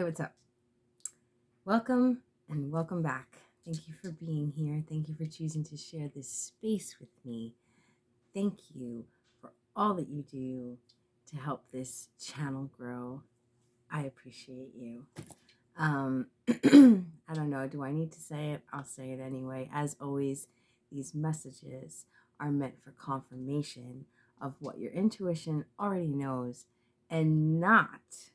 Hey, what's up? Welcome and welcome back. Thank you for being here. Thank you for choosing to share this space with me. Thank you for all that you do to help this channel grow. I appreciate you. I don't know. Do I need to say it? I'll say it anyway. As always, these messages are meant for confirmation of what your intuition already knows and not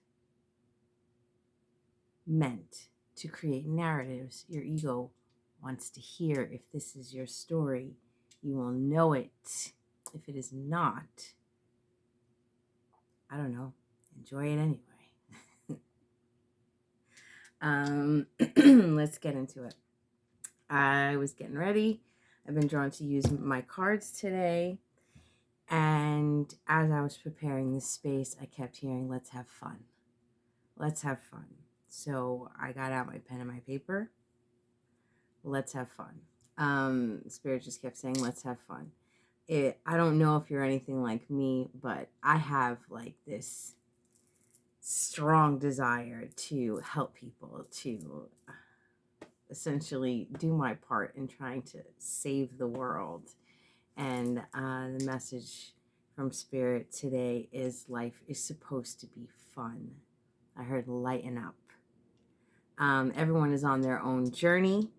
meant to create narratives your ego wants to hear. If this is your story, you will know it. If it is not, I don't know, enjoy it anyway. Let's get into it. I was getting ready. I've been drawn to use my cards today. And as I was preparing this space, I kept hearing, let's have fun. Let's have fun. So I got out my pen and my paper. Let's have fun. Spirit just kept saying, let's have fun. I don't know if you're anything like me, but I have like this strong desire to help people, to essentially do my part in trying to save the world. And the message from Spirit today is life is supposed to be fun. I heard lighten up. Everyone is on their own journey.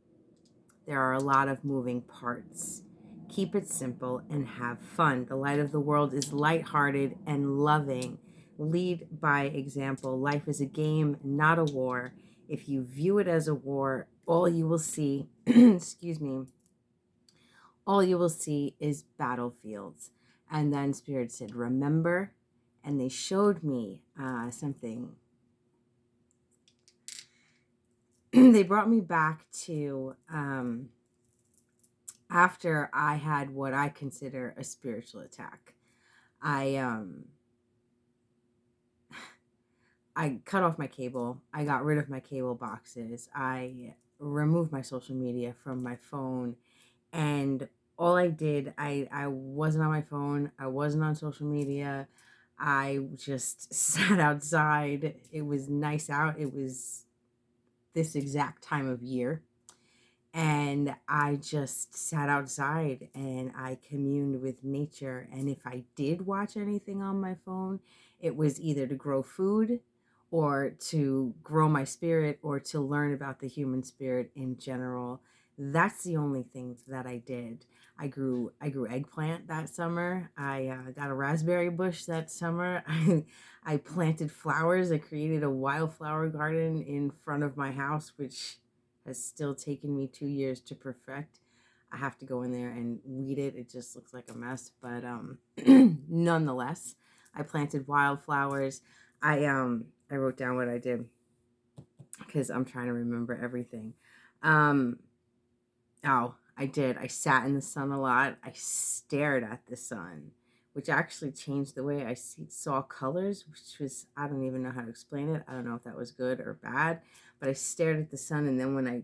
There are a lot of moving parts. Keep it simple and have fun. The light of the world is lighthearted and loving. Lead by example. Life is a game, not a war. If you view it as a war, all you will see, excuse me, all you will see is battlefields. And then Spirit said, remember, and they showed me something. They brought me back to after I had what I consider a spiritual attack. I cut off my cable. I got rid of my cable boxes. I removed my social media from my phone. And all I did, I wasn't on my phone. I wasn't on social media. I just sat outside. It was nice out. It was this exact time of year. And I just sat outside and I communed with nature. And if I did watch anything on my phone, it was either to grow food or to grow my spirit or to learn about the human spirit in general. That's the only things that I did. I grew eggplant that summer. I got a raspberry bush that summer. I planted flowers. I created a wildflower garden in front of my house, which has still taken me 2 years to perfect. I have to go in there and weed it. It just looks like a mess, but nonetheless, I planted wildflowers. I wrote down what I did because I'm trying to remember everything. I did. I sat in the sun a lot. I stared at the sun, which actually changed the way I saw colors, which was, I don't even know how to explain it. I don't know if that was good or bad, but I stared at the sun. And then when I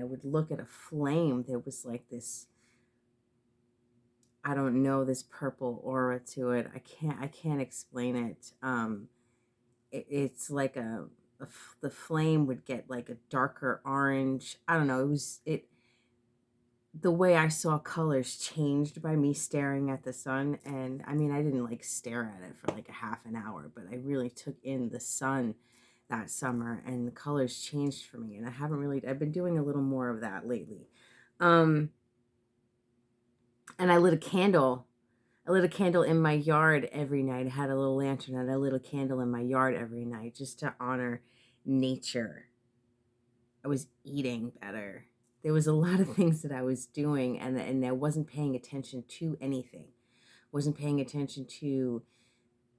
would look at a flame, there was like this, I don't know, this purple aura to it. I can't explain it. It's like the flame would get like a darker orange. I don't know. The way I saw colors changed by me staring at the sun. And I mean, I didn't like stare at it for like a half an hour, but I really took in the sun that summer and the colors changed for me. And I've been doing a little more of that lately. And I lit a candle. I lit a candle in my yard every night. I had a little lantern and I lit a candle in my yard every night just to honor nature. I was eating better. There was a lot of things that I was doing and I wasn't paying attention to anything. Wasn't paying attention to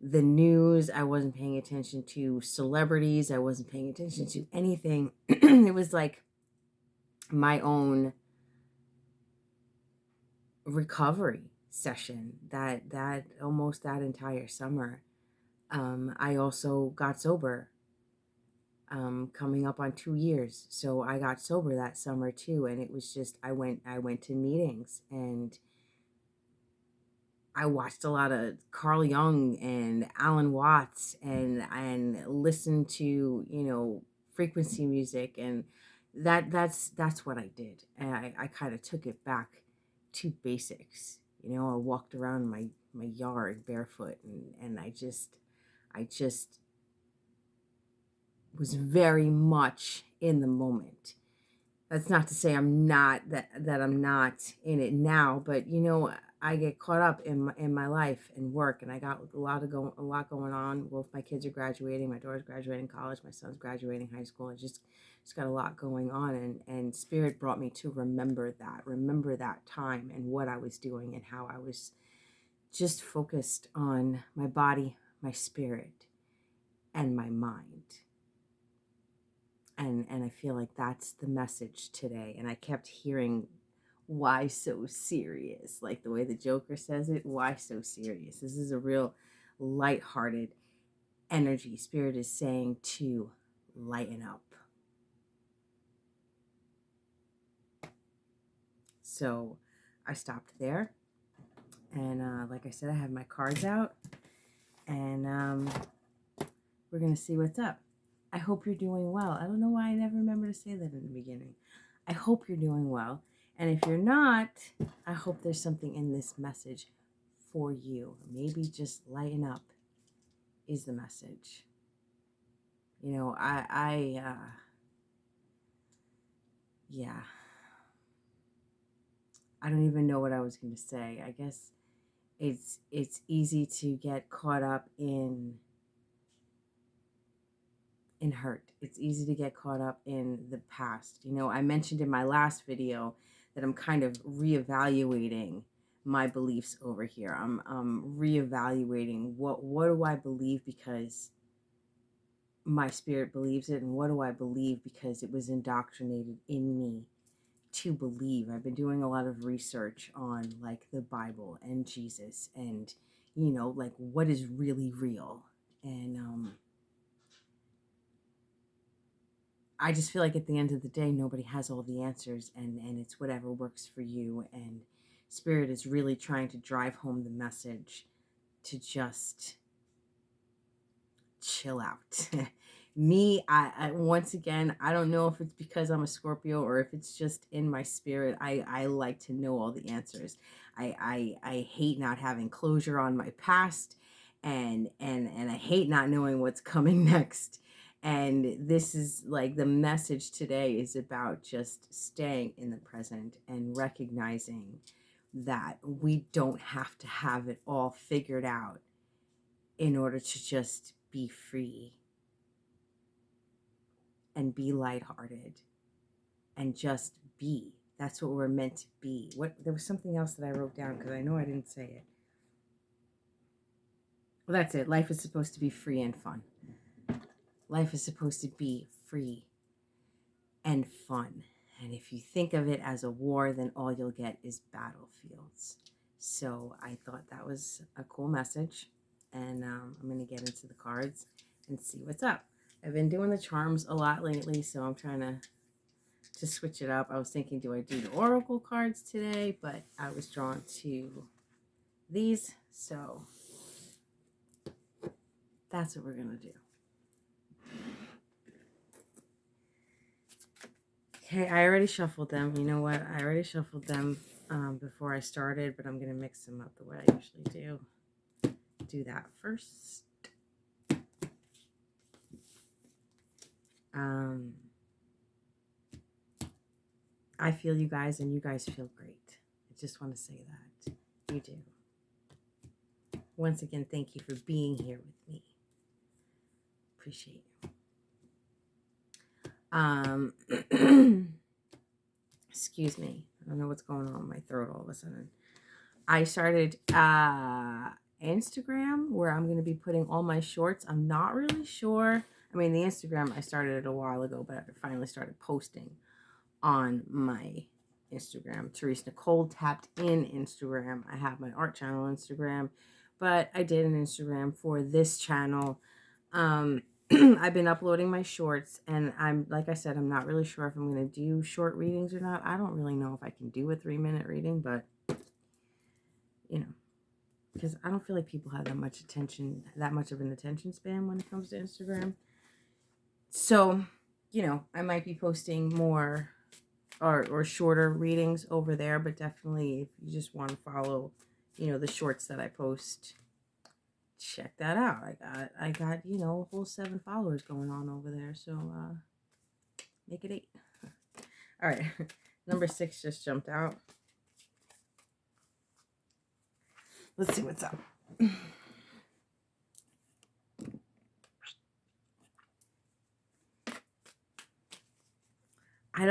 the news. I wasn't paying attention to celebrities. I wasn't paying attention to anything. It was like my own recovery session that almost that entire summer. I also got sober. Coming up on 2 years. So I got sober that summer too. And it was just, I went to meetings and I watched a lot of Carl Jung and Alan Watts and listened to, frequency music, and that's what I did. And I kind of took it back to basics. You know, I walked around my yard barefoot, and I just was very much in the moment. That's not to say I'm not that I'm not in it now, but you know, I get caught up in my life and work, and I got a lot going on. Both my kids are graduating, my daughter's graduating college, my son's graduating high school. I just got a lot going on, and Spirit brought me to remember that time and what I was doing and how I was just focused on my body, my spirit, and my mind. And I feel like that's the message today. And I kept hearing, why so serious? Like the way the Joker says it, why so serious? This is a real lighthearted energy. Spirit is saying to lighten up. So I stopped there. And like I said, I have my cards out. And we're going to see what's up. I hope you're doing well. I don't know why I never remember to say that in the beginning. I hope you're doing well. And if you're not, I hope there's something in this message for you. Maybe just lighten up is the message. You know, yeah, I don't even know what I was going to say. I guess it's easy to get caught up in hurt. It's easy to get caught up in the past. You know, I mentioned in my last video that I'm kind of reevaluating my beliefs over here. I'm reevaluating what do I believe because my spirit believes it, and what do I believe because it was indoctrinated in me to believe. I've been doing a lot of research on like the Bible and Jesus, and you know, like what is really real. And I just feel like at the end of the day, nobody has all the answers, and it's whatever works for you. And Spirit is really trying to drive home the message to just chill out. Me, I once again, I don't know if it's because I'm a Scorpio or if it's just in my spirit. I like to know all the answers. I hate not having closure on my past, and I hate not knowing what's coming next. And this is like the message today is about just staying in the present and recognizing that we don't have to have it all figured out in order to just be free and be lighthearted and just be. That's what we're meant to be. There was something else that I wrote down because I know I didn't say it. Well, that's it. Life is supposed to be free and fun. Life is supposed to be free and fun. And if you think of it as a war, then all you'll get is battlefields. So I thought that was a cool message. And I'm going to get into the cards and see what's up. I've been doing the charms a lot lately, so I'm trying to switch it up. I was thinking, do I do the oracle cards today? But I was drawn to these, so that's what we're going to do. Okay, I already shuffled them. You know what? I already shuffled them before I started, but I'm going to mix them up the way I usually do. Do that first. I feel you guys, and you guys feel great. I just want to say that. You do. Once again, thank you for being here with me. Appreciate you. Excuse me. I don't know what's going on with my throat all of a sudden. I started Instagram where I'm going to be putting all my shorts. I'm not really sure. I mean, the Instagram, I started it a while ago, but I finally started posting on my Instagram. Therese Nicole tapped in Instagram. I have my art channel Instagram, but I did an Instagram for this channel. I've been uploading my shorts, and I'm, like I said, I'm not really sure if I'm going to do short readings or not. I don't really know if I can do a 3-minute reading, but you know, because I don't feel like people have that much of an attention span when it comes to Instagram. So I might be posting more or shorter readings over there, but definitely if you just want to follow, the shorts that I post, check that out. I got, a whole 7 followers going on over there. So make it 8. All right. Number 6 just jumped out. Let's see what's up. I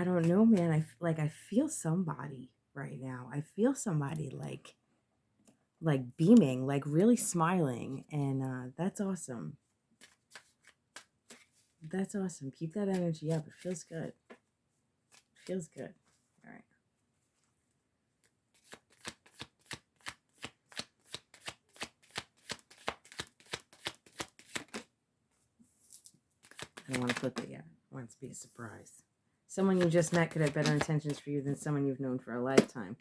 don't know, man. I feel somebody right now. I feel somebody like beaming, like really smiling, and that's awesome. That's awesome. Keep that energy up. It feels good. It feels good. All right. I don't want to flip it yet. I want it to be a surprise. Someone you just met could have better intentions for you than someone you've known for a lifetime.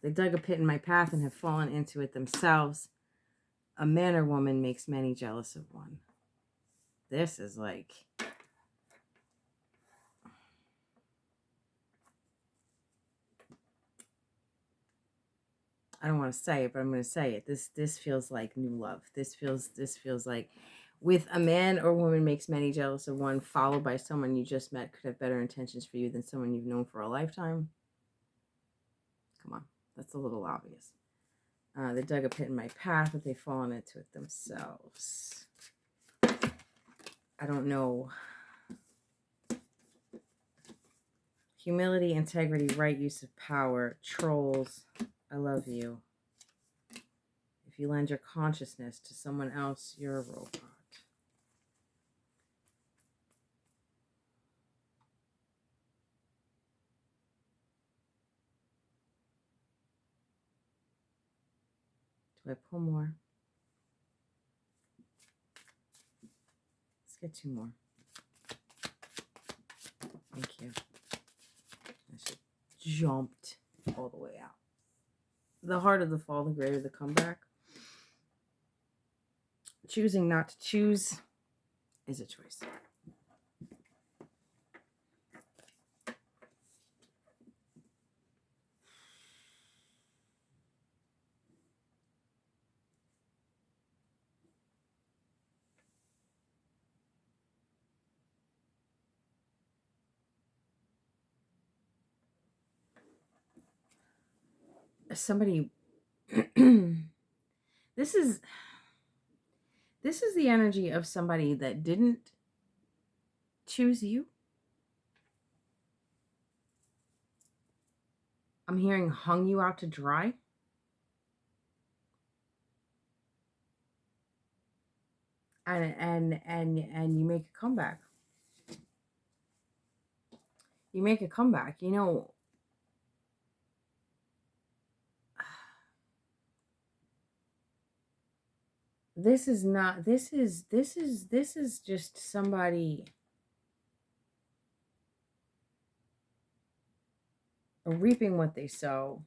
They dug a pit in my path and have fallen into it themselves. A man or woman makes many jealous of one. This is like... I don't want to say it, but I'm going to say it. This feels like new love. This feels like, with a man or woman makes many jealous of one, followed by someone you just met could have better intentions for you than someone you've known for a lifetime. Come on, that's a little obvious. They dug a pit in my path, but they've fallen into it themselves. I don't know. Humility, integrity, right use of power, trolls, I love you. If you lend your consciousness to someone else, you're a robot. Do I pull more? Let's get 2 more. Thank you. I should jumped all the way out. The harder the fall, the greater the comeback. Choosing not to choose is a choice. Somebody this is the energy of somebody that didn't choose you. I'm hearing hung you out to dry. And you make a comeback. You make a comeback. This is just somebody reaping what they sow.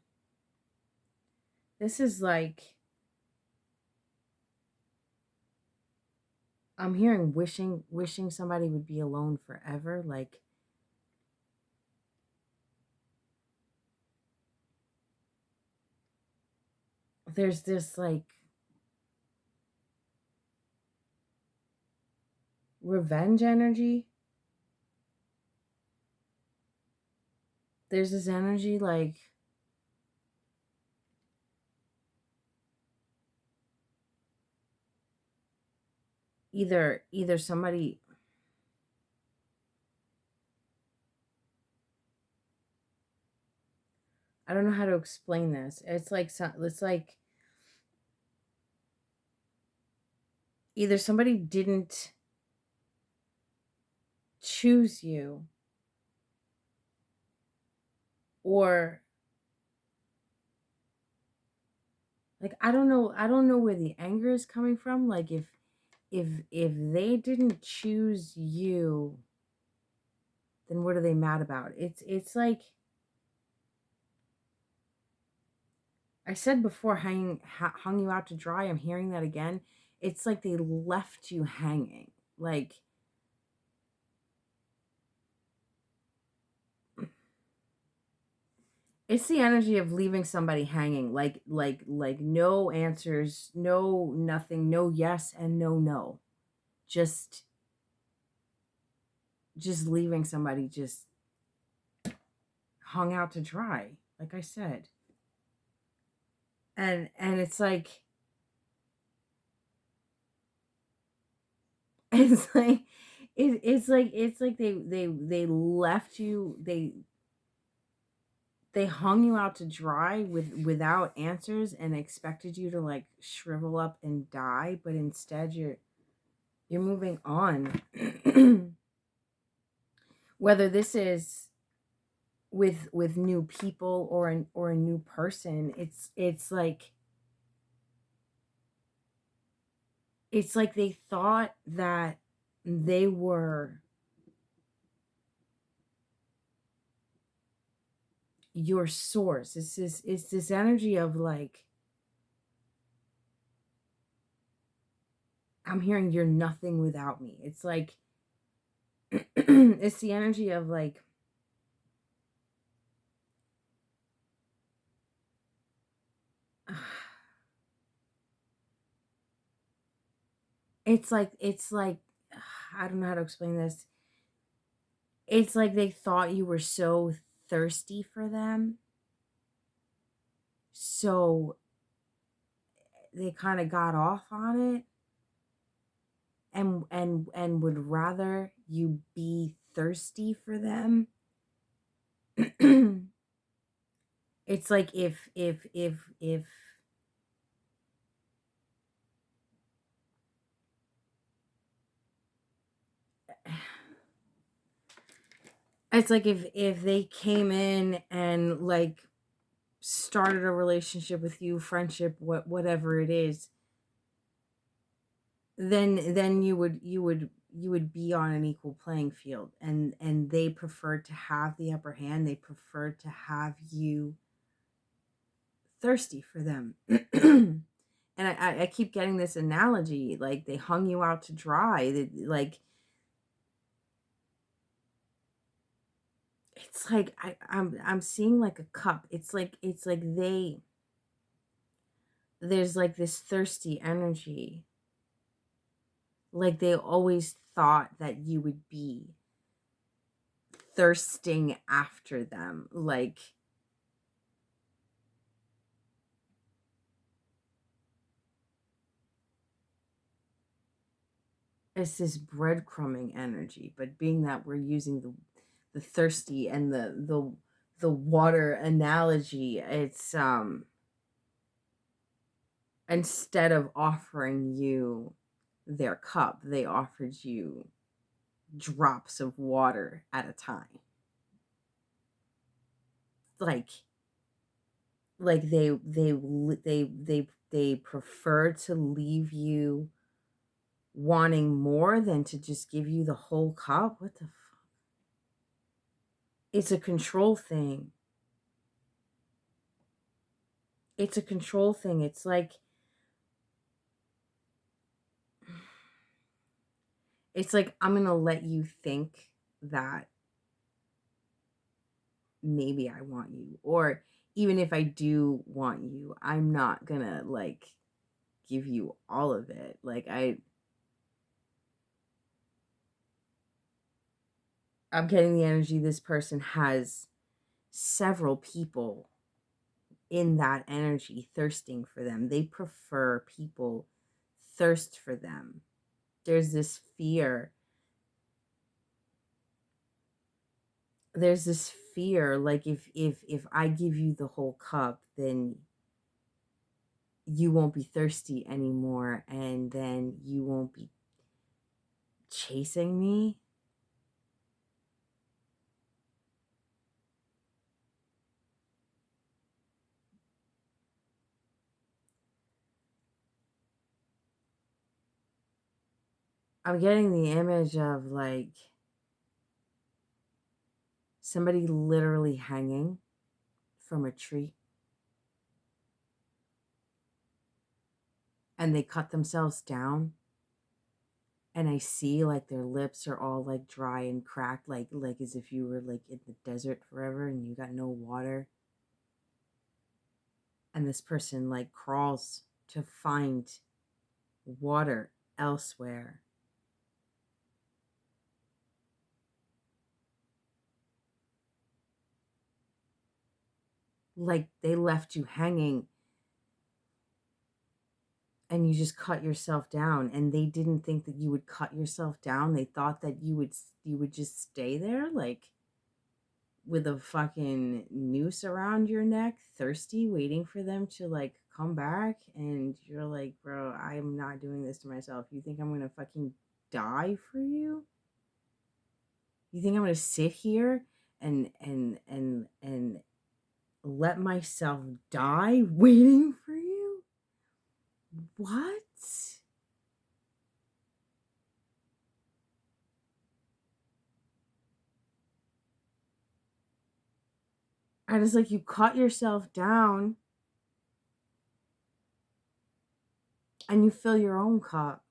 This is like, I'm hearing wishing somebody would be alone forever. Like, there's this like revenge energy. There's this energy like, either somebody, I don't know how to explain this. It's like either somebody didn't choose you, or like, I don't know where the anger is coming from. Like, if they didn't choose you, then what are they mad about? It's like I said before, hung you out to dry. I'm hearing that again. It's like they left you hanging. Like, It's the energy of leaving somebody hanging, like no answers, no nothing, no yes and no no. Just just leaving somebody just hung out to dry, like I said. And it's like it's like it's like they left you, they hung you out to dry without answers and expected you to like shrivel up and die, but instead you're moving on. Whether this is with new people or a new person, it's like they thought that they were your source. It's this energy of like, I'm hearing you're nothing without me. It's like it's the energy of like it's like I don't know how to explain this. It's like they thought you were so thirsty for them. So they kind of got off on it and would rather you be thirsty for them. It's like if it's like if they came in and like started a relationship with you, friendship, whatever it is, then you would be on an equal playing field, and they prefer to have the upper hand. They prefer to have you thirsty for them. And I keep getting this analogy, like they hung you out to dry. Like it's like I'm seeing like a cup. It's like there's like this thirsty energy. Like they always thought that you would be thirsting after them. Like it's this breadcrumbing energy, but being that we're using the thirsty and the water analogy, it's instead of offering you their cup, they offered you drops of water at a time. Like they prefer to leave you wanting more than to just give you the whole cup. What the fuck? It's a control thing. It's a control thing. It's like I'm going to let you think that maybe I want you, or even if I do want you, I'm not going to like give you all of it. Like I'm getting the energy this person has several people in that energy thirsting for them. They prefer people thirst for them. There's this fear. There's this fear like if I give you the whole cup, then you won't be thirsty anymore, and then you won't be chasing me. I'm getting the image of like somebody literally hanging from a tree, and they cut themselves down, and I see like their lips are all like dry and cracked, like as if you were like in the desert forever and you got no water. And this person like crawls to find water elsewhere. Like they left you hanging and you just cut yourself down, and they didn't think that you would cut yourself down. They thought that you would just stay there like with a fucking noose around your neck, thirsty, waiting for them to like come back. And you're like, bro, I'm not doing this to myself. You think I'm gonna fucking die for you? You think I'm gonna sit here and let myself die waiting for you? What? And it's like you cut yourself down and you fill your own cup.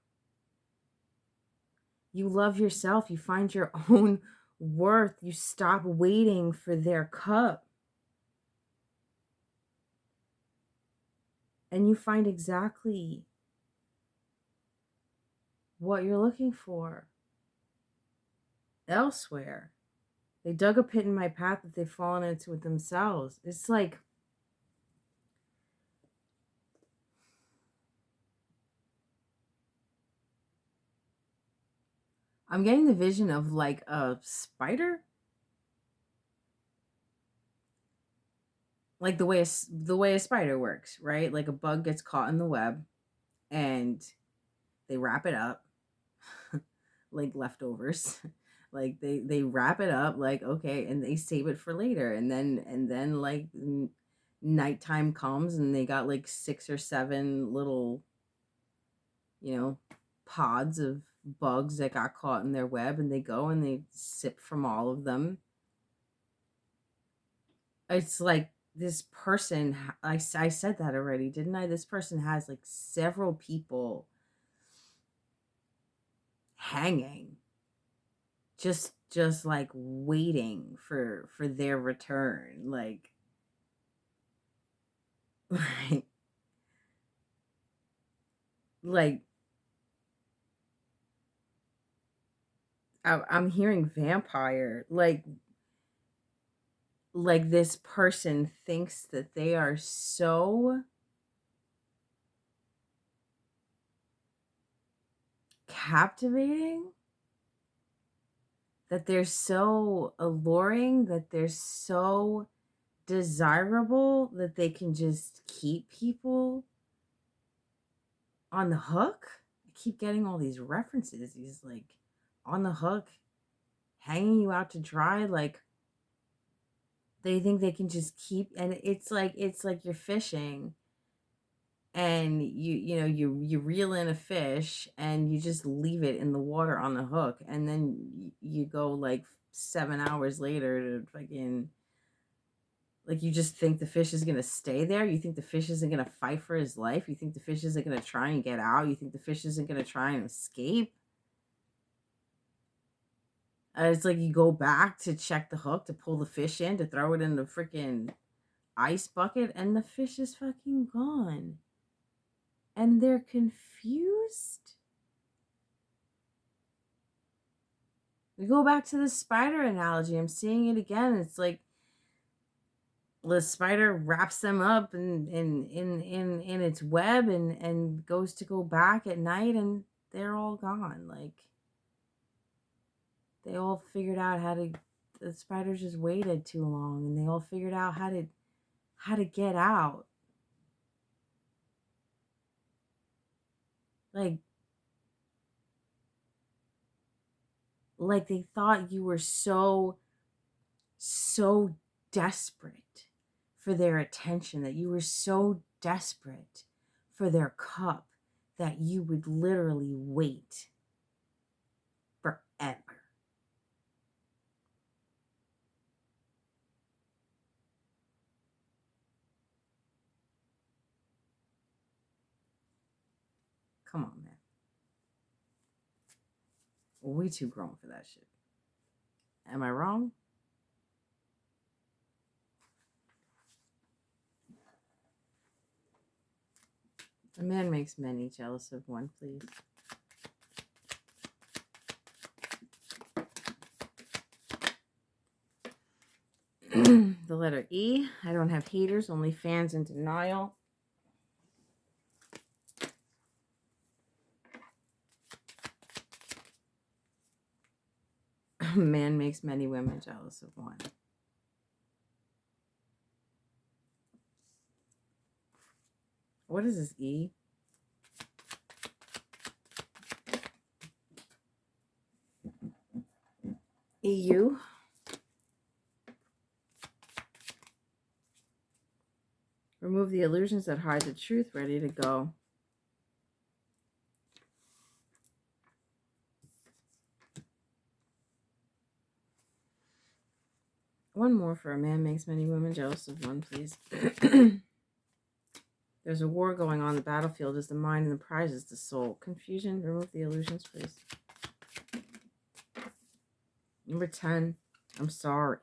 You love yourself. You find your own worth. You stop waiting for their cup. And you find exactly what you're looking for elsewhere. They dug a pit in my path that they've fallen into it themselves. It's like, I'm getting the vision of like a spider, like the way a spider works, right? Like a bug gets caught in the web and they wrap it up like leftovers. Like they wrap it up like, okay, and they save it for later, and then like nighttime comes and they got like 6 or 7 little, you know, pods of bugs that got caught in their web, and they go and they sip from all of them. It's like this person, I said that already, didn't I? This person has like several people hanging, just like waiting for their return, like like like I'm hearing vampire, like this person thinks that they are so captivating, that they're so alluring, that they're so desirable, that they can just keep people on the hook. I keep getting all these references, these like on the hook, hanging you out to dry. Like they think they can just keep, and it's like you're fishing and you reel in a fish and you just leave it in the water on the hook, and then you go like 7 hours later to fucking, like, you just think the fish is gonna stay there. You think the fish isn't gonna fight for his life. You think the fish isn't gonna try and get out. You think the fish isn't gonna try and escape. It's like you go back to check the hook, to pull the fish in, to throw it in the freaking ice bucket, and the fish is fucking gone. And they're confused. We go back to the spider analogy. I'm seeing it again. It's like the spider wraps them up in its web and goes to go back at night, and they're all gone. Like they all figured out how to, the spiders just waited too long, and they all figured out how to get out. Like they thought you were so desperate for their attention, that you were so desperate for their cup, that you would literally wait forever. Come on, man. We're way too grown for that shit. Am I wrong? A man makes many jealous of one, please. The letter E. I don't have haters, only fans in denial. A man makes many women jealous of one. What is this E? EU. Remove the illusions that hide the truth. Ready to go. One more for a man makes many women jealous of one, please. There's a war going on. The battlefield is the mind and the prize is the soul. Confusion. Remove the illusions, please. Number 10. I'm sorry.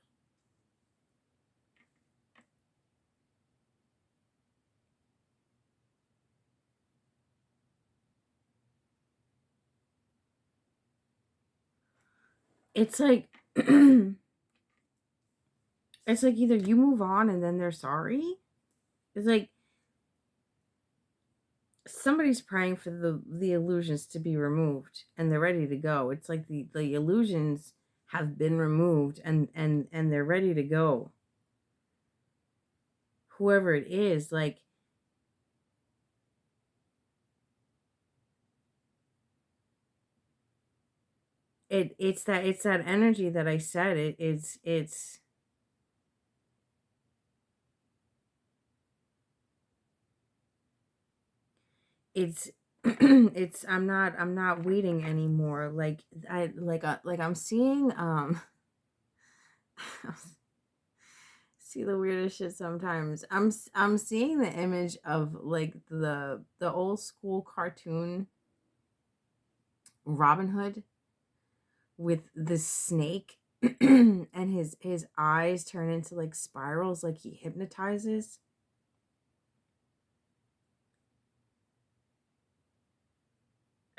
It's like it's like either you move on and then they're sorry. It's like somebody's praying for the illusions to be removed and they're ready to go. It's like the illusions have been removed and they're ready to go. Whoever it is, like it's that energy that I said. It's it's I'm not waiting anymore. Like I'm seeing see the weirdest shit sometimes. I'm seeing the image of like the old school cartoon Robin Hood with the snake and his eyes turn into like spirals, like he hypnotizes.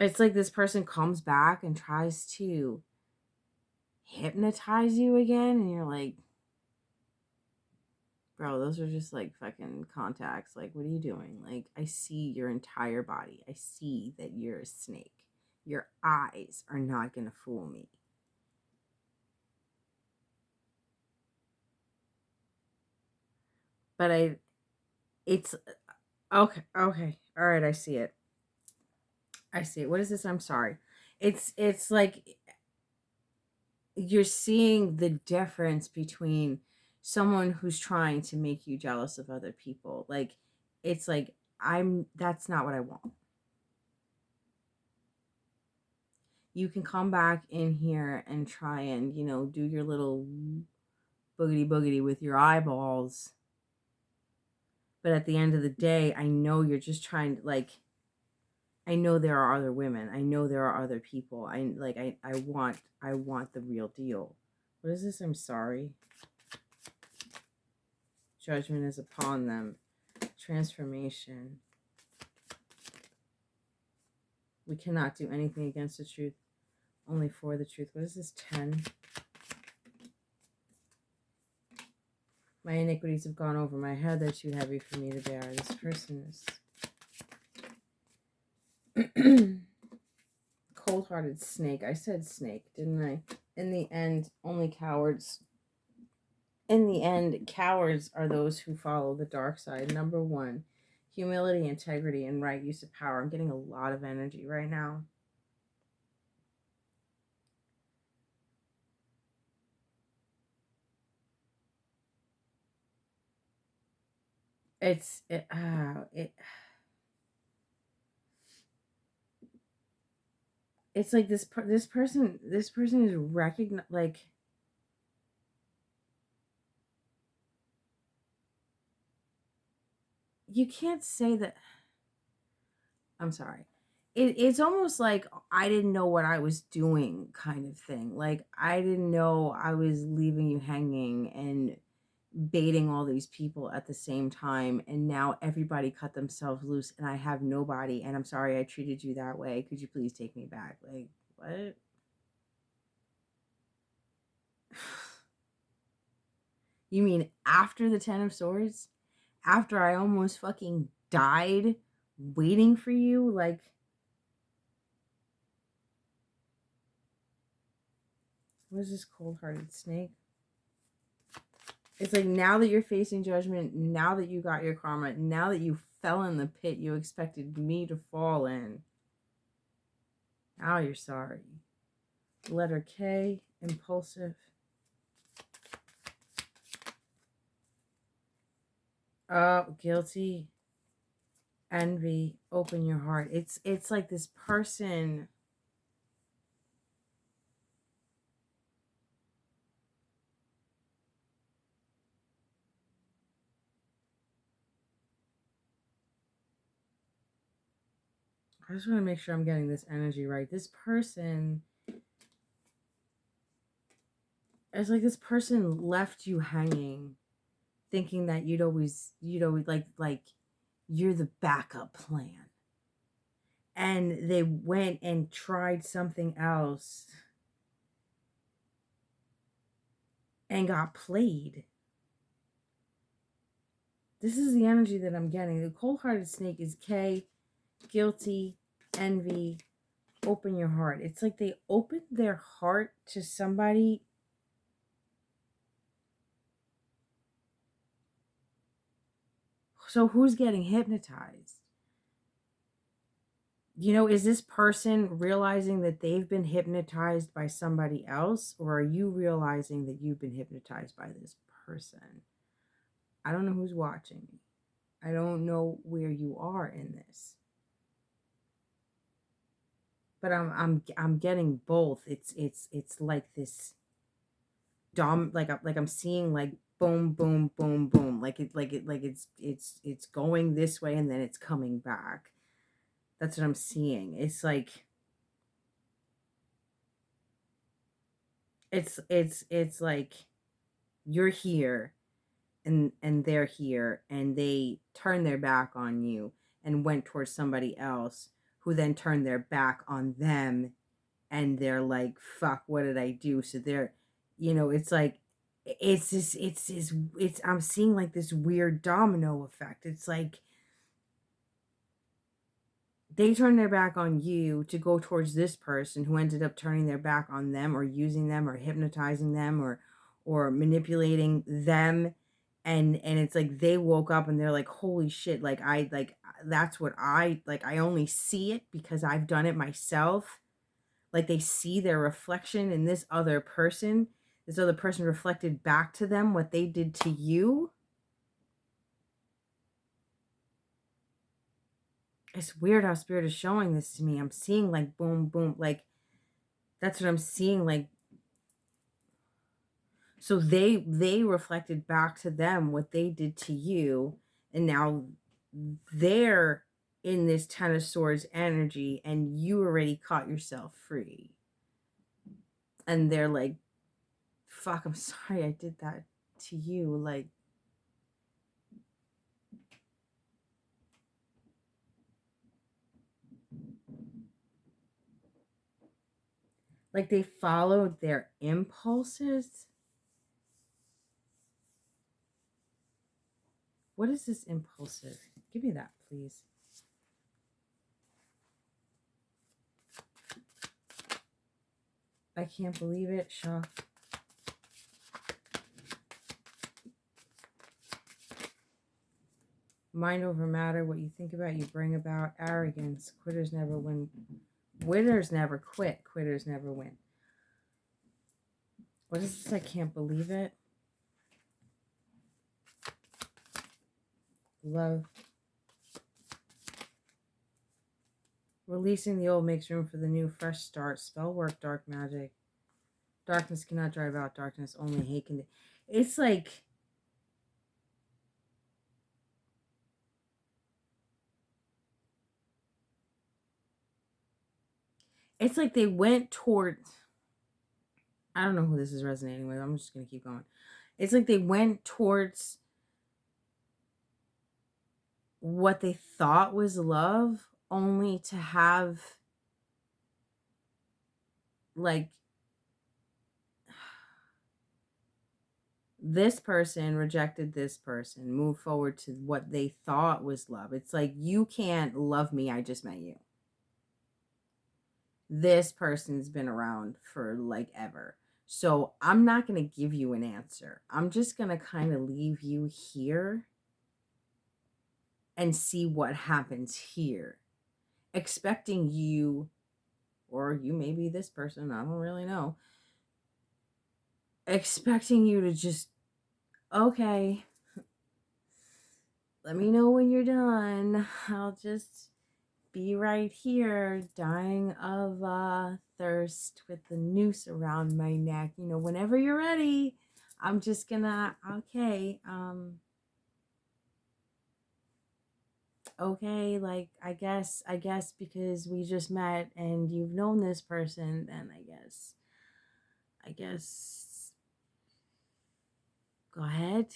It's like this person comes back and tries to hypnotize you again, and you're like, bro, those are just like fucking contacts. Like, what are you doing? Like, I see your entire body. I see that you're a snake. Your eyes are not gonna fool me. But it's okay. All right, I see it. What is this? I'm sorry. It's like you're seeing the difference between someone who's trying to make you jealous of other people. Like, it's like, that's not what I want. You can come back in here and try and, do your little boogity boogity with your eyeballs. But at the end of the day, I know you're just trying to, like, I know there are other women. I know there are other people. I want the real deal. What is this? I'm sorry. Judgment is upon them. Transformation. We cannot do anything against the truth, only for the truth. What is this? 10. My iniquities have gone over my head. They're too heavy for me to bear. This person is cold-hearted snake. I said snake, didn't I? In the end, only cowards. In the end, cowards are those who follow the dark side. Number 1, humility, integrity, and right use of power. I'm getting a lot of energy right now. It's like this person is like, you can't say that. I'm sorry. It's almost like I didn't know what I was doing, kind of thing. Like, I didn't know I was leaving you hanging, and baiting all these people at the same time, and now everybody cut themselves loose and I have nobody, and I'm sorry I treated you that way. Could you please take me back? Like, what? You mean after the 10 of Swords? After I almost fucking died waiting for you? Like, what is this cold-hearted snake? It's like, now that you're facing judgment, now that you got your karma, now that you fell in the pit you expected me to fall in, now you're sorry. Letter K, impulsive. Guilty. Envy, open your heart. It's like this person. I just want to make sure I'm getting this energy right. This person, it's like this person left you hanging, thinking that you'd always like you're the backup plan. And they went and tried something else and got played. This is the energy that I'm getting. The cold-hearted snake is K, guilty, envy, open your heart. It's like they opened their heart to somebody. So who's getting hypnotized? You know, is this person realizing that they've been hypnotized by somebody else? Or are you realizing that you've been hypnotized by this person? I don't know who's watching me. I don't know where you are in this. But I'm getting both. It's like this like I'm seeing like boom boom boom boom, like it's going this way and then it's coming back. That's what I'm seeing. It's like it's like you're here and they're here and they turn their back on you and went towards somebody else who then turned their back on them, and they're like, fuck, what did I do? So they're, it's like it's I'm seeing like this weird domino effect. It's like they turned their back on you to go towards this person who ended up turning their back on them or using them or hypnotizing them or manipulating them. And it's like they woke up and they're like, holy shit, like that's what I only see it because I've done it myself. Like they see their reflection in this other person reflected back to them what they did to you. It's weird how spirit is showing this to me. I'm seeing like boom boom, like that's what I'm seeing. Like, so they reflected back to them what they did to you, and now they're in this 10 of Swords energy and you already caught yourself free, and they're like, fuck, I'm sorry I did that to you. Like they followed their impulses. What is this impulsive? Give me that, please. I can't believe it. Shock. Mind over matter. What you think about, you bring about. Arrogance. Quitters never win. Winners never quit. Quitters never win. What is this? I can't believe it. Love. Releasing the old makes room for the new. Fresh start. Spell work. Dark magic. Darkness cannot drive out darkness. Only hate can. It's like, they went toward. I don't know who this is resonating with. I'm just gonna keep going. It's like they went towards what they thought was love only to have, like, this person rejected this person, moved forward to what they thought was love. It's like, you can't love me, I just met you. This person's been around for like ever. So I'm not going to give you an answer. I'm just going to kind of leave you here and see what happens here. Expecting you, or you may be this person, I don't really know. Expecting you to just, okay, let me know when you're done. I'll just be right here, dying of thirst with the noose around my neck. You know, whenever you're ready, I'm just gonna, okay, like, I guess because we just met and you've known this person, then I guess, go ahead.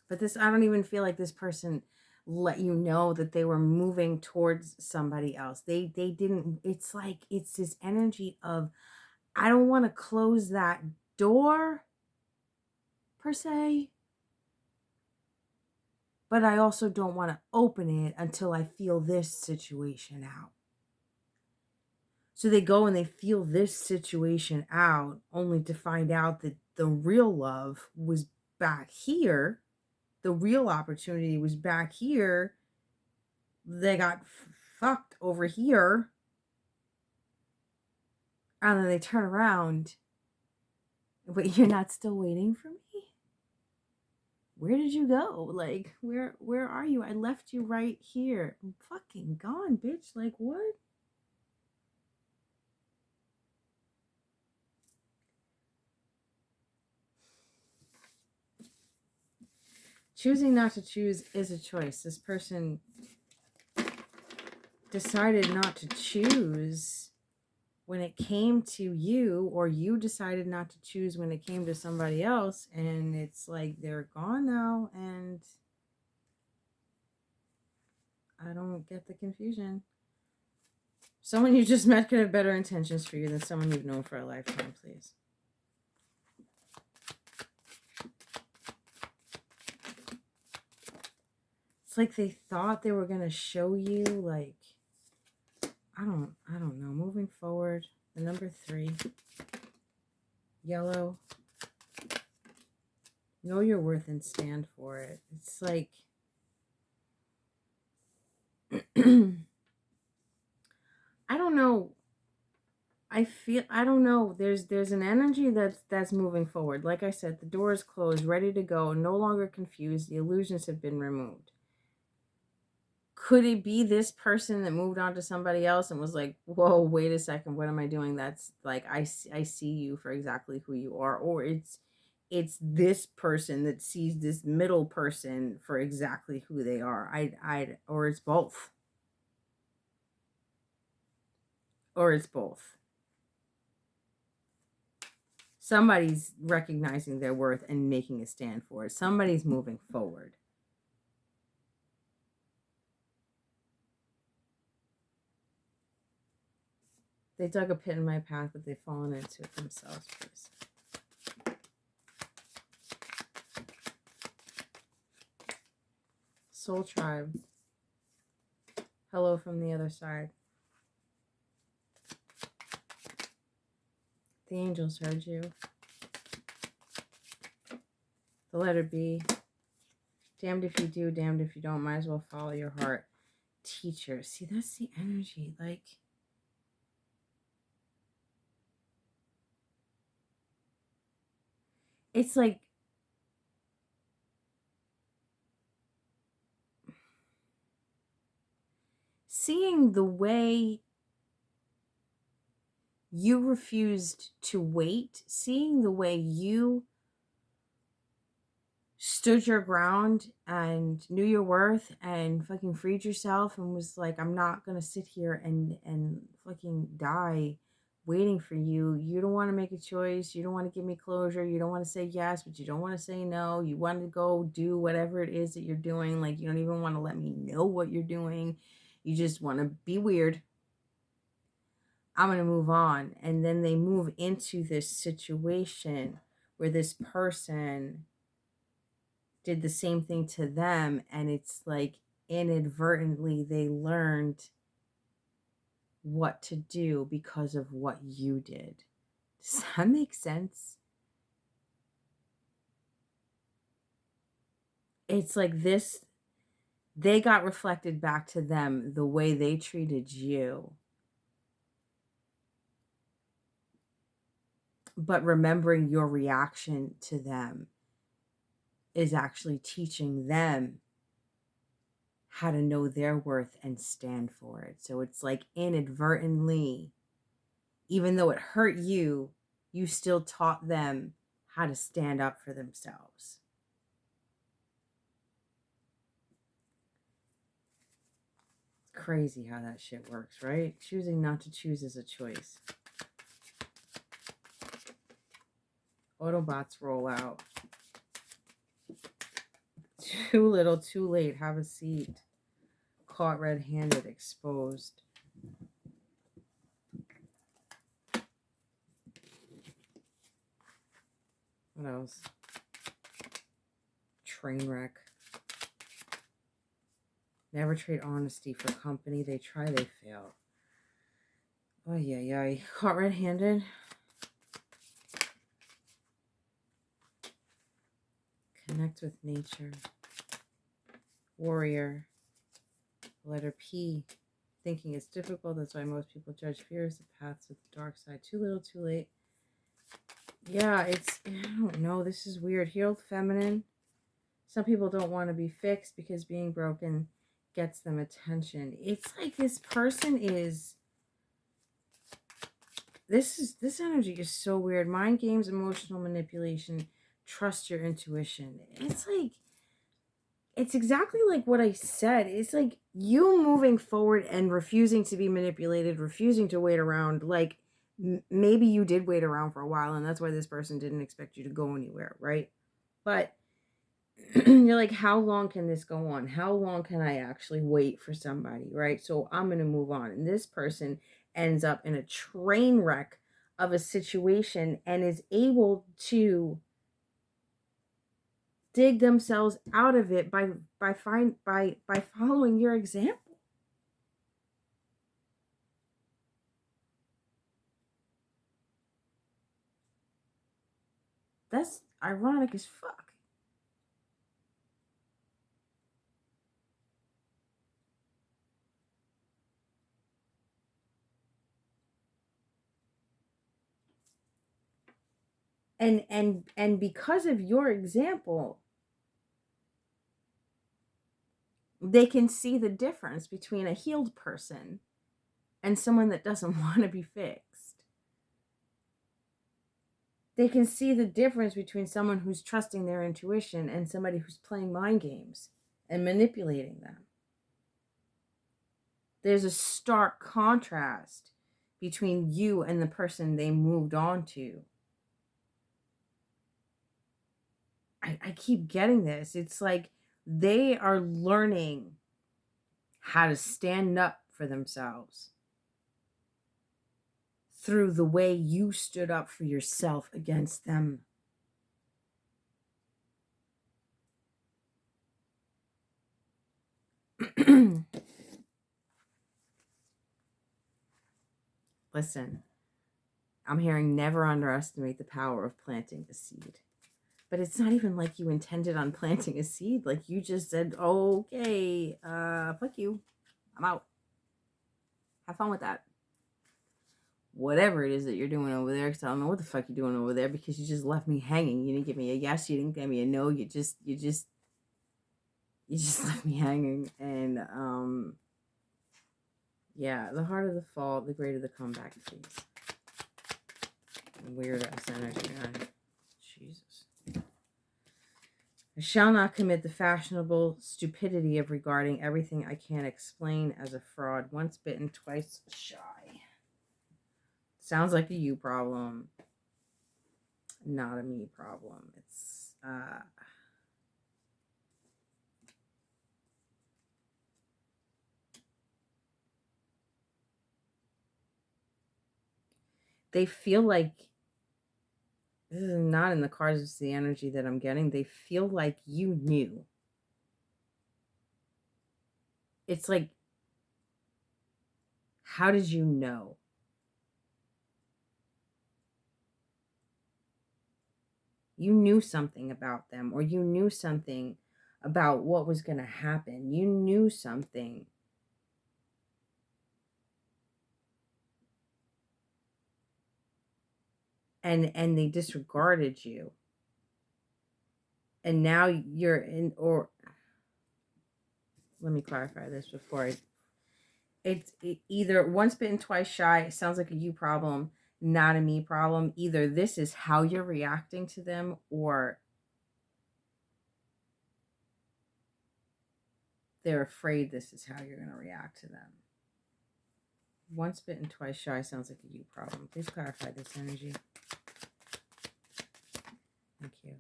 But this, I don't even feel like this person let you know that they were moving towards somebody else. They didn't. It's like, it's this energy of, I don't want to close that door per se, but I also don't want to open it until I feel this situation out. So they go and they feel this situation out, only to find out that the real love was back here. The real opportunity was back here. They got fucked over here. And then they turn around. But you're not still waiting for me? Where did you go? Like, where are you? I left you right here. I'm fucking gone, bitch. Like, what? Choosing not to choose is a choice. This person decided not to choose when it came to you, or you decided not to choose when it came to somebody else, and it's like they're gone now, and I don't get the confusion. Someone you just met could have better intentions for you than someone you've known for a lifetime, please. It's like they thought they were gonna show you, like, I don't know. Moving forward, the number 3, yellow. Know your worth and stand for it. It's like I don't know. I don't know. There's an energy that's moving forward. Like I said, the door is closed, ready to go, no longer confused. The illusions have been removed. Could it be this person that moved on to somebody else and was like, whoa, wait a second, what am I doing? That's like, I see you for exactly who you are. Or it's this person that sees this middle person for exactly who they are. Or it's both. Or it's both. Somebody's recognizing their worth and making a stand for it. Somebody's moving forward. They dug a pit in my path, but they've fallen into it themselves, please. Soul Tribe. Hello from the other side. The angels heard you. The letter B. Damned if you do, damned if you don't. Might as well follow your heart. Teacher. See, that's the energy. Like, it's like, seeing the way you refused to wait, seeing the way you stood your ground and knew your worth and fucking freed yourself and was like, I'm not gonna sit here and fucking die waiting for you. You don't want to make a choice. You don't want to give me closure. You don't want to say yes, but you don't want to say no. You want to go do whatever it is that you're doing. Like, you don't even want to let me know what you're doing. You just want to be weird. I'm going to move on. And then they move into this situation where this person did the same thing to them. And it's like inadvertently they learned what to do because of what you did. Does that make sense? It's like this, they got reflected back to them the way they treated you. But remembering your reaction to them is actually teaching them how to know their worth and stand for it. So it's like inadvertently, even though it hurt you, you still taught them how to stand up for themselves. It's crazy how that shit works, right? Choosing not to choose is a choice. Autobots roll out. Too little, too late. Have a seat. Caught red-handed, exposed. What else? Train wreck. Never trade honesty for company. They try, they fail. Oh, yeah. Caught red-handed. Connect with nature. Warrior. Letter P. Thinking it's difficult. That's why most people judge fear as the path to the dark side. Too little, too late. Yeah, it's, I don't know. This is weird. Healed feminine. Some people don't want to be fixed because being broken gets them attention. It's like this person is, this energy is so weird. Mind games, emotional manipulation, trust your intuition. It's like, it's exactly like what I said. It's like you moving forward and refusing to be manipulated, refusing to wait around. Like maybe you did wait around for a while and that's why this person didn't expect you to go anywhere, right? But you're like, how long can this go on? How long can I actually wait for somebody, right? So I'm going to move on. And this person ends up in a train wreck of a situation and is able to dig themselves out of it by following your example. That's ironic as fuck. And because of your example, they can see the difference between a healed person and someone that doesn't want to be fixed. They can see the difference between someone who's trusting their intuition and somebody who's playing mind games and manipulating them. There's a stark contrast between you and the person they moved on to. I keep getting this. It's like they are learning how to stand up for themselves through the way you stood up for yourself against them. Listen, I'm hearing never underestimate the power of planting a seed. But it's not even like you intended on planting a seed. Like you just said, okay, fuck you. I'm out. Have fun with that. Whatever it is that you're doing over there, because I don't know what the fuck you're doing over there because you just left me hanging. You didn't give me a yes, you didn't give me a no, you just left me hanging. And yeah, the harder the fall, the greater the comeback, please. Weird ass energy, man. Jesus. I shall not commit the fashionable stupidity of regarding everything I can't explain as a fraud. Once bitten, twice shy. Sounds like a you problem, not a me problem. It's they feel like this is not in the cards, it's the energy that I'm getting. They feel like you knew. It's like, how did you know? You knew something about them, or you knew something about what was going to happen. You knew something. And they disregarded you. And now you're in, or let me clarify this before it's either once bitten, twice shy. It sounds like a you problem, not a me problem. Either this is how you're reacting to them, or they're afraid this is how you're going to react to them. Once bitten, twice shy sounds like a you problem. Please clarify this energy. Thank you.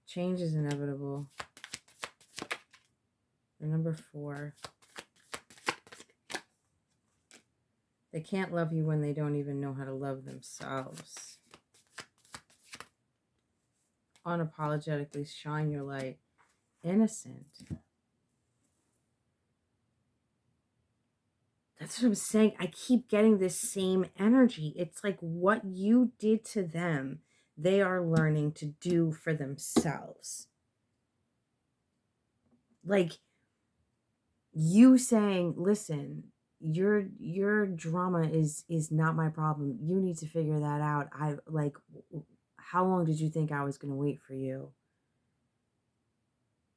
Change is inevitable. The number 4. They can't love you when they don't even know how to love themselves. Unapologetically shine your light. Innocent. That's what I'm saying. I keep getting this same energy. It's like what you did to them, they are learning to do for themselves. Like you saying, listen, your drama is not my problem. You need to figure that out. I like, how long did you think I was going to wait for you?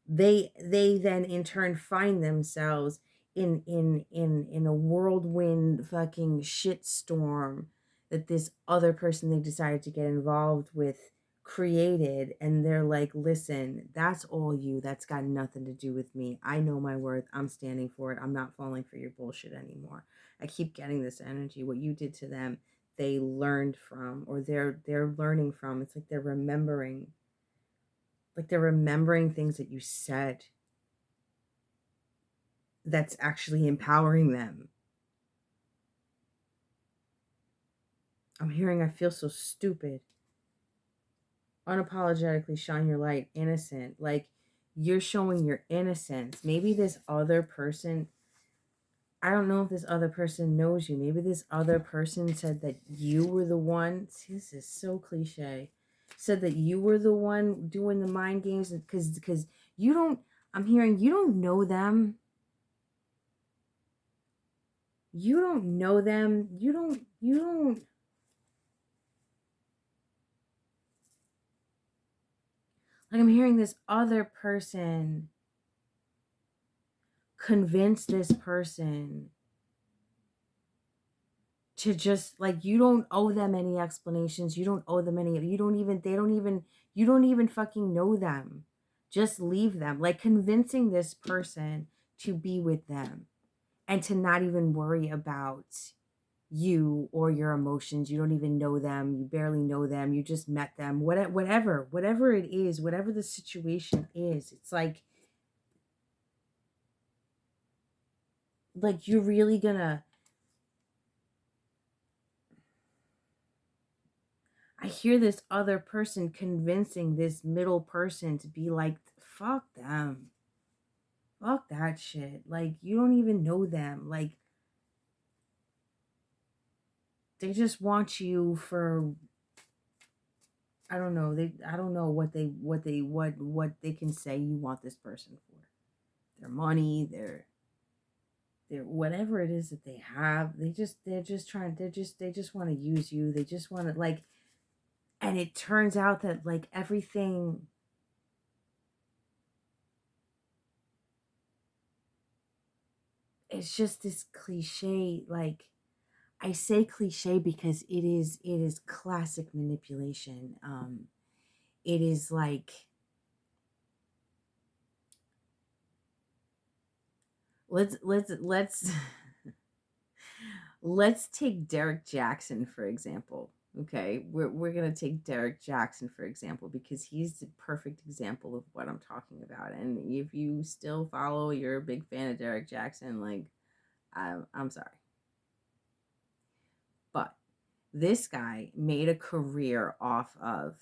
They then in turn find themselves in a whirlwind fucking shitstorm that this other person they decided to get involved with created, and they're like, listen, that's all you, that's got nothing to do with me. I know my worth. I'm standing for it. I'm not falling for your bullshit anymore. I keep getting this energy. What you did to them, they learned from, or they're learning from. It's like they're remembering, things that you said that's actually empowering them. I'm hearing I feel so stupid. Unapologetically shine your light. Innocent. Like you're showing your innocence. Maybe this other person, I don't know if this other person knows you. Maybe this other person said that you were the one. See, this is so cliche. Said that you were the one doing the mind games because you don't, I'm hearing you don't know them. You don't know them. You don't. Like I'm hearing this other person convince this person to just like, you don't owe them any explanations. You don't owe them any, you don't even, they don't even, you don't even fucking know them. Just leave them. Like convincing this person to be with them and to not even worry about you or your emotions. You don't even know them. You barely know them. You just met them. Whatever it is, whatever the situation is, it's like you're really gonna, I hear this other person convincing this middle person to be like, fuck them. Fuck that shit. Like, you don't even know them. Like, they just want you for, I don't know. I don't know what they can say you want this person for. Their money, their whatever it is that they have. They just want to use you. They just want to like, and it turns out that like everything, it's just this cliche. Like I say cliche because it is classic manipulation. It is like, let's Let's take Derek Jackson, for example. Okay, we're going to take Derek Jackson, for example, because he's the perfect example of what I'm talking about. And if you still follow, you're a big fan of Derek Jackson, like, I'm sorry. But this guy made a career off of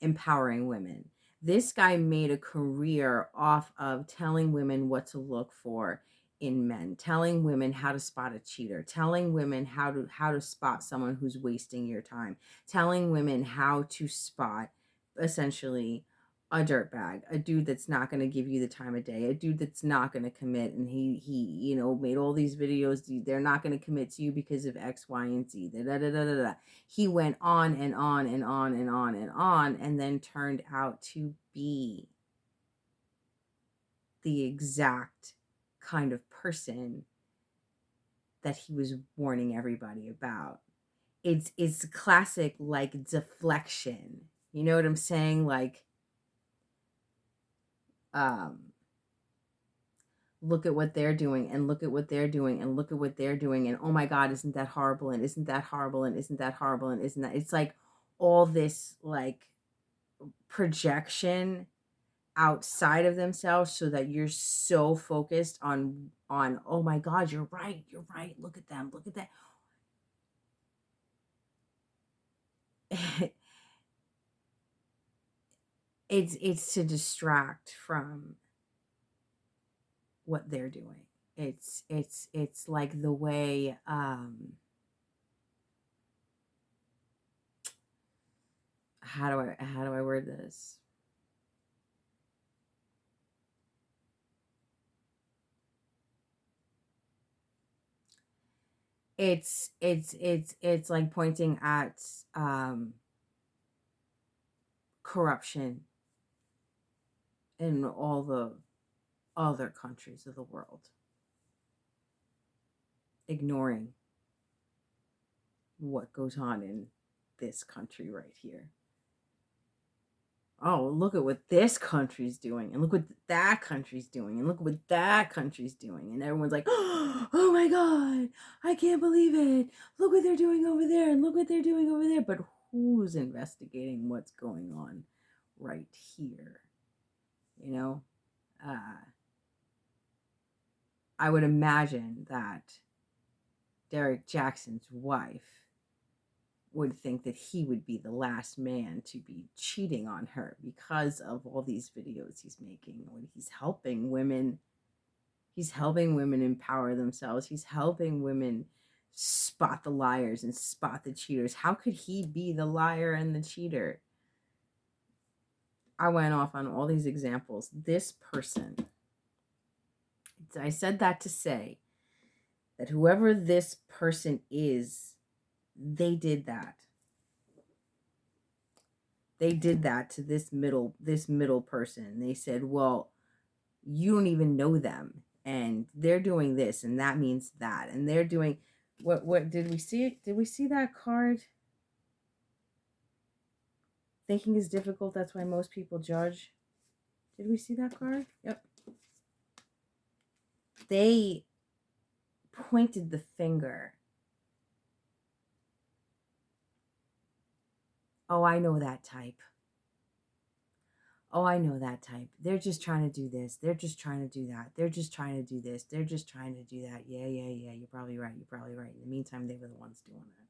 empowering women. This guy made a career off of telling women what to look for in men, telling women how to spot a cheater, telling women how to spot someone who's wasting your time, telling women how to spot essentially a dirtbag, a dude that's not going to give you the time of day, a dude that's not going to commit. And he made all these videos. They're not going to commit to you because of X, Y, and Z. Da, da, da, da, da, da. He went on and on and on and on and on, and then turned out to be the exact kind of person that he was warning everybody about. It's classic, like, deflection. You know what I'm saying? Like, look at what they're doing, and look at what they're doing, and look at what they're doing, and oh my God, isn't that horrible, and isn't that horrible, and isn't that horrible, and isn't that, it's like all this like projection outside of themselves, so that you're so focused on oh my God, you're right, look at them, look at that. It's to distract from what they're doing. It's like the way how do I word this? It's like pointing at corruption in all the other countries of the world, ignoring what goes on in this country right here. Oh, look at what this country's doing, and look what that country's doing, and look what that country's doing, and everyone's like, oh my God, I can't believe it, look what they're doing over there, and look what they're doing over there. But who's investigating what's going on right here? I would imagine that Derek Jackson's wife would think that he would be the last man to be cheating on her because of all these videos he's making, when he's helping women empower themselves. He's helping women spot the liars and spot the cheaters. How could he be the liar and the cheater? I went off on all these examples. This person, I said that to say that whoever this person is, they did that. They did that to this middle person. They said, well, you don't even know them, and they're doing this, and that means that, and they're doing what did we see? Did we see that card? Thinking is difficult, that's why most people judge. Did we see that card? Yep. They pointed the finger. Oh, I know that type. Oh, I know that type. They're just trying to do this. They're just trying to do that. They're just trying to do this. They're just trying to do that. Yeah. You're probably right. You're probably right. In the meantime, they were the ones doing that.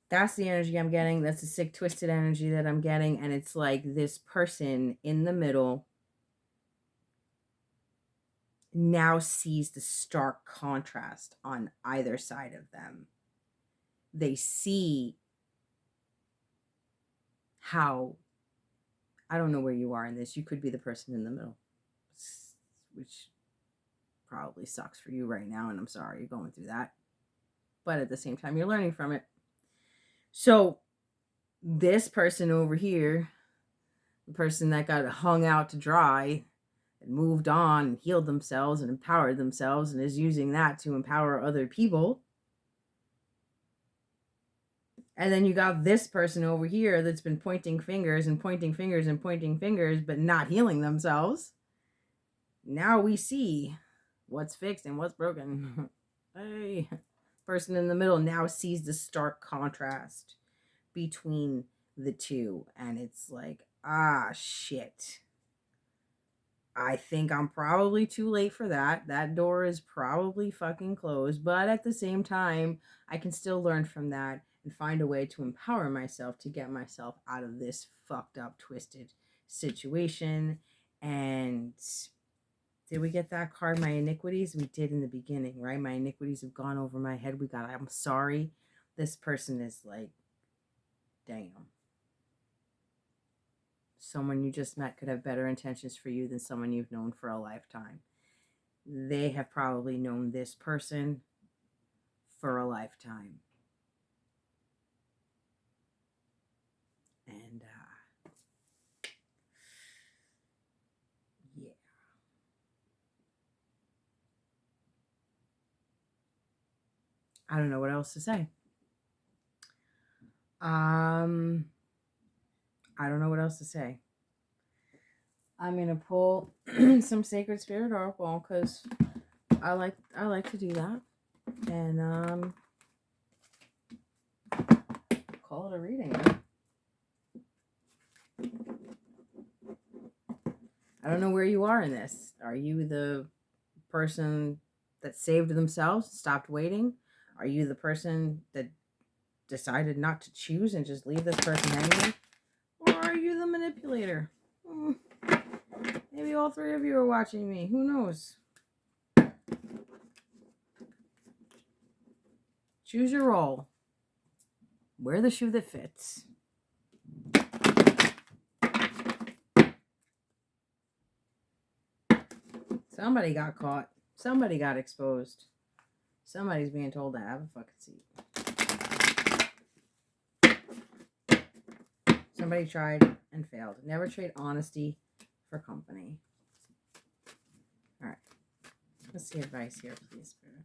That's the energy I'm getting. That's the sick, twisted energy that I'm getting. And it's like this person in the middle now sees the stark contrast on either side of them. They see how, I don't know where you are in this. You could be the person in the middle, which probably sucks for you right now. And I'm sorry you're going through that. But at the same time, you're learning from it. So this person over here, the person that got hung out to dry and moved on and healed themselves and empowered themselves and is using that to empower other people. And then you got this person over here that's been pointing fingers and pointing fingers and pointing fingers, but not healing themselves. Now we see what's fixed and what's broken. Hey, person in the middle now sees the stark contrast between the two, and it's like, ah, shit. I think I'm probably too late for that. That door is probably fucking closed. But at the same time, I can still learn from that and find a way to empower myself to get myself out of this fucked up, twisted situation. And did we get that card? My iniquities? We did in the beginning, right? My iniquities have gone over my head. We got, I'm sorry. This person is like, damn. Someone you just met could have better intentions for you than someone you've known for a lifetime. They have probably known this person for a lifetime. And, yeah. I don't know what else to say. I don't know what else to say. I'm gonna pull some Sacred Spirit Oracle because I like to do that, and call it a reading. I don't know where you are in this. Are you the person that saved themselves, stopped waiting? Are you the person that decided not to choose and just leave this person hanging? Or are you the manipulator? Maybe all three of you are watching me. Who knows? Choose your role. Wear the shoe that fits. Somebody got caught. Somebody got exposed. Somebody's being told to have a fucking seat. Somebody tried and failed. Never trade honesty for company. All right. Let's see advice here, please, Spirit.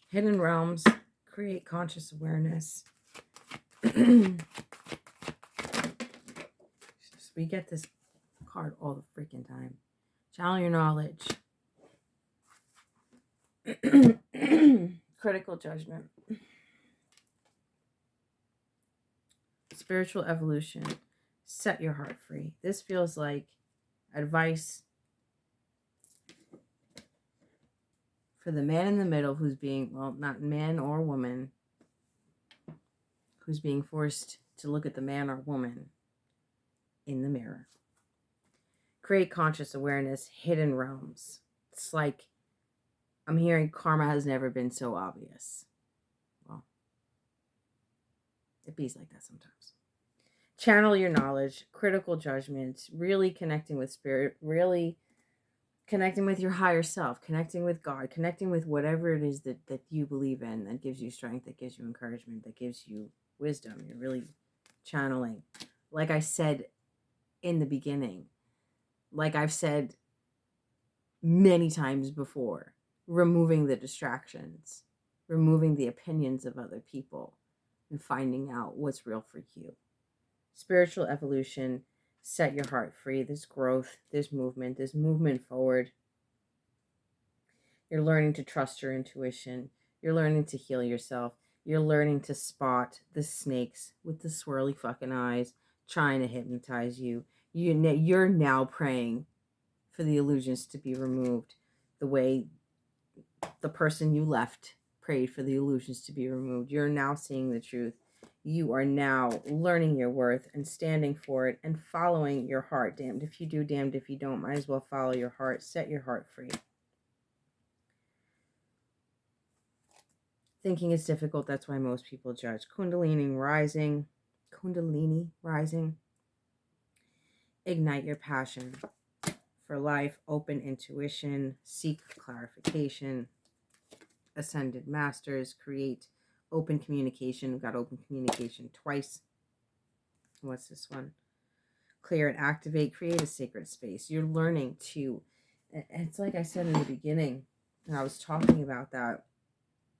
Hidden realms. Create conscious awareness. We get this card all the freaking time. Channel your knowledge. Critical judgment. Spiritual evolution. Set your heart free. This feels like advice for the man in the middle who's being, well, not man or woman, who's being forced to look at the man or woman in the mirror. Create conscious awareness, hidden realms. It's like I'm hearing karma has never been so obvious. Well, it bees like that sometimes. Channel your knowledge, critical judgment, really connecting with spirit, really connecting with your higher self, connecting with God, connecting with whatever it is that you believe in, that gives you strength, that gives you encouragement, that gives you wisdom. You're really channeling. Like I said in the beginning, like I've said many times before, removing the distractions, removing the opinions of other people, and finding out what's real for you. Spiritual evolution, set your heart free. There's growth, there's movement forward. You're learning to trust your intuition. You're learning to heal yourself. You're learning to spot the snakes with the swirly fucking eyes trying to hypnotize you. You're now praying for the illusions to be removed the way the person you left prayed for the illusions to be removed. You're now seeing the truth. You are now learning your worth and standing for it and following your heart. Damned if you do, damned if you don't. Might as well follow your heart. Set your heart free. Thinking is difficult. That's why most people judge. Kundalini rising. Ignite your passion for life. Open intuition. Seek clarification. Ascended masters. Create open communication. We've got open communication twice. What's this one? Clear and activate. Create a sacred space. You're learning to, it's like I said in the beginning, and I was talking about that.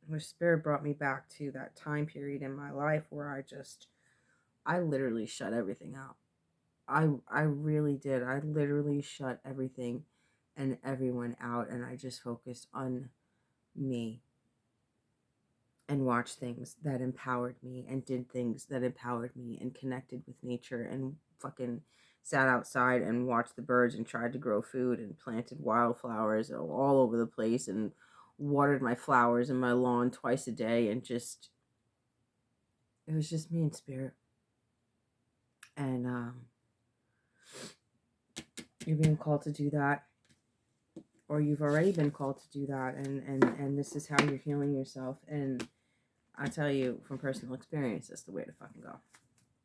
Which spirit brought me back to that time period in my life where I literally shut everything out. I really did. I literally shut everything and everyone out, and I just focused on me and watched things that empowered me and did things that empowered me and connected with nature and fucking sat outside and watched the birds and tried to grow food and planted wildflowers all over the place and watered my flowers in my lawn twice a day, and just it was just me in spirit. And you're being called to do that, or you've already been called to do that, and this is how you're healing yourself. And I tell you from personal experience, that's the way to fucking go.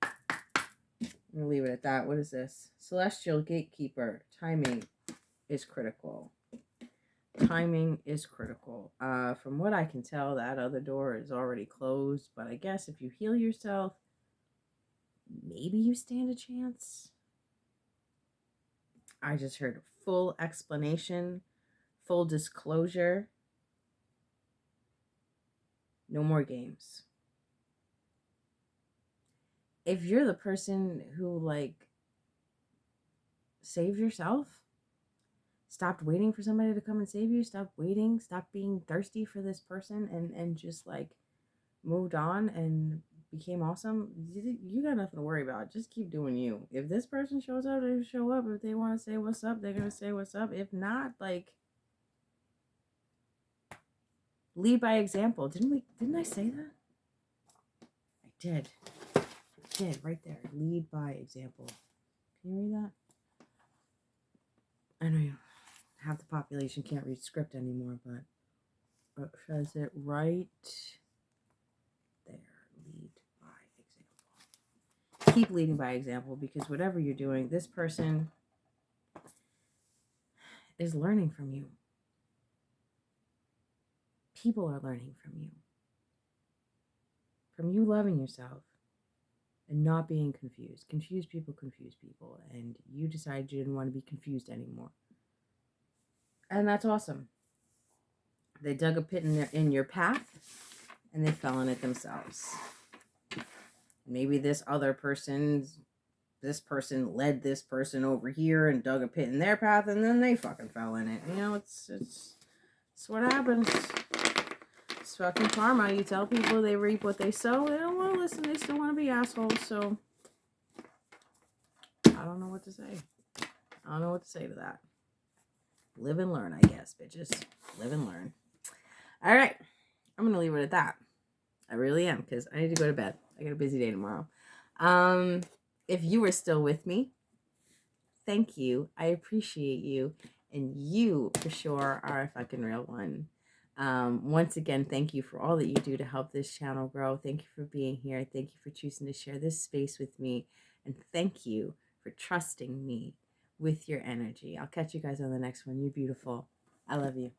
I'm gonna leave it at that. What is this? Celestial Gatekeeper. Timing is critical. Timing is critical. From what I can tell, that other door is already closed, but I guess if you heal yourself, maybe you stand a chance. I just heard full explanation, full disclosure. No more games. If you're the person who saved yourself, stopped waiting for somebody to come and save you, stop waiting, stop being thirsty for this person, and just moved on and became awesome, you got nothing to worry about. Just keep doing you. If this person shows up, they show up. If they want to say what's up, they're gonna say what's up. If not, lead by example. Didn't I say that? I did right there. Lead by example. Can you read that? I know half the population can't read script anymore, but it says it right there. Lead by example. Keep leading by example, because whatever you're doing, this person is learning from you. People are learning from you. From you loving yourself and not being confused. Confused people confuse people, and you decided you didn't want to be confused anymore. And that's awesome. They dug a pit in your path, and they fell in it themselves. Maybe this person led this person over here and dug a pit in their path, and then they fucking fell in it. It's what happens. It's fucking karma. You tell people they reap what they sow. They don't want to listen. They still want to be assholes. So I don't know what to say. I don't know what to say to that. Live and learn, I guess, bitches. Live and learn. All right. I'm going to leave it at that. I really am, because I need to go to bed. I got a busy day tomorrow. If you are still with me, thank you. I appreciate you. And you, for sure, are a fucking real one. Once again, thank you for all that you do to help this channel grow. Thank you for being here. Thank you for choosing to share this space with me. And thank you for trusting me with your energy. I'll catch you guys on the next one. You're beautiful. I love you.